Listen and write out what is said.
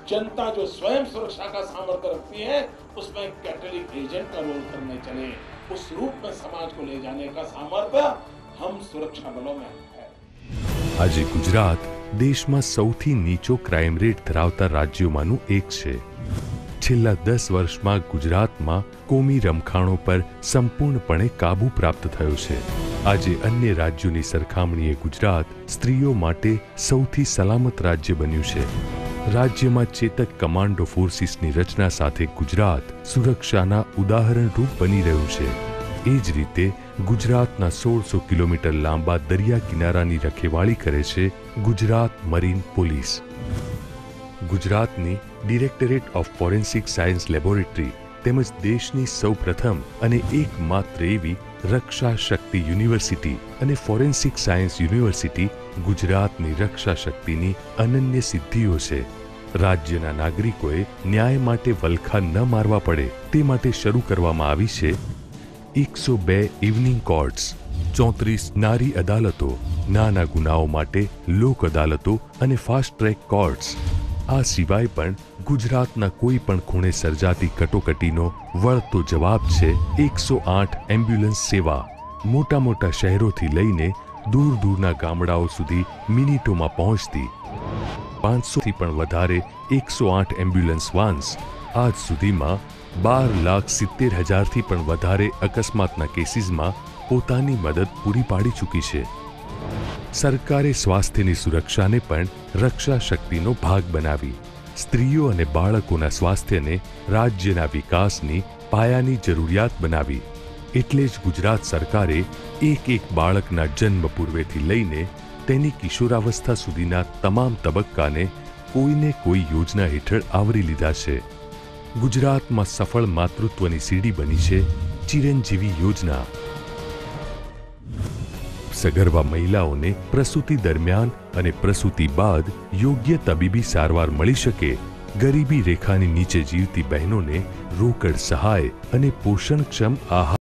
जनता जो स्वयं सुरक्षा का सामर्थ्य रखती है उसमें कैटलिक एजेंट का रोल करने चले, उस रूप में समाज को ले जाने का सामर्थ्य हम सुरक्षा बलों में है। आज गुजरात देशમાં સૌથી નીચો ક્રાઇમ રેટ ધરાવતા રાજ્યોમાંનું એક છે। છેલ્લા 10 વર્ષમાં ગુજરાતમાં કોમી રમખાણો પર સંપૂર્ણપણે કાબુ પ્રાપ્ત થયો છે। આજે અન્ય રાજ્યોની સરખામણીએ ગુજરાત સ્ત્રીઓ માટે સૌથી સલામત રાજ્ય બન્યું છે। રાજ્યમાં ચેતક કમાન્ડો ફોર્સિસની રચના સાથે ગુજરાત સુરક્ષાના ઉદાહરણરૂપ બની રહ્યું છે। એ જ રીતે ગુજરાતના 1600 કિલોમીટર લાંબા દરિયા કિનારાની રખેવાળી કરે છે ગુજરાત મરીન પોલીસ। ગુજરાતની directorate of forensic science laboratory તેમજ દેશની સૌપ્રથમ અને એકમાત્ર એવી રક્ષા શક્તિ યુનિવર્સિટી અને ફોરેન્સિક સાયન્સ યુનિવર્સિટી ગુજરાતની રક્ષા શક્તિની અનન્ય સિદ્ધિઓ છે। રાજ્યના નાગરિકોએ ન્યાય માટે વલખા ન મારવા પડે તે માટે શરૂ કરવામાં આવી છે 102 ઇવનિંગ કોર્ટ્સ, 34 નારી અદાલતો, નાના ગુનાઓ માટે લોક અદાલતો અને ફાસ્ટ ટ્રેક કોર્ટ્સ। આ સિવાય પણ ગુજરાતના કોઈ પણ ખૂણે સર્જાતી કટોકટીનો વળતો જવાબ છે 108 એમ્બ્યુલન્સ સેવા। મોટા મોટા શહેરોથી લઈને દૂર દૂરના ગામડાઓ સુધી મિનિટોમાં પહોંચતી 500થી પણ વધારે 108 એમ્બ્યુલન્સ વાન્સ આજ સુધીમાં 12,70,000થી પણ વધારે અકસ્માતના કેસીસમાં પોતાની મદદ પૂરી પાડી ચૂકી છે। સરકારે સ્વાસ્થ્યની સુરક્ષાને પણ રક્ષા શક્તિનો ભાગ બનાવી। સ્ત્રીઓ અને બાળકોના સ્વાસ્થ્યને રાજ્યના વિકાસની પાયાની જરૂરિયાત બનાવી। એટલે જ ગુજરાત સરકારે એક બાળકના જન્મ પૂર્વેથી લઈને તેની કિશોરાવસ્થા સુધીના તમામ તબક્કાને કોઈને કોઈ યોજના હેઠળ આવરી લીધા છે। ગુજરાતમાં સફળ માતૃત્વની સીડી બની છે ચિરંજીવી યોજના। સગર્ભા મહિલાઓને પ્રસૂતિ દરમિયાન અને પ્રસૂતિ બાદ યોગ્ય તબીબી સારવાર મળી શકે, ગરીબી રેખાની નીચે જીવતી બહેનોને રોકડ સહાય અને પોષણક્ષમ આહાર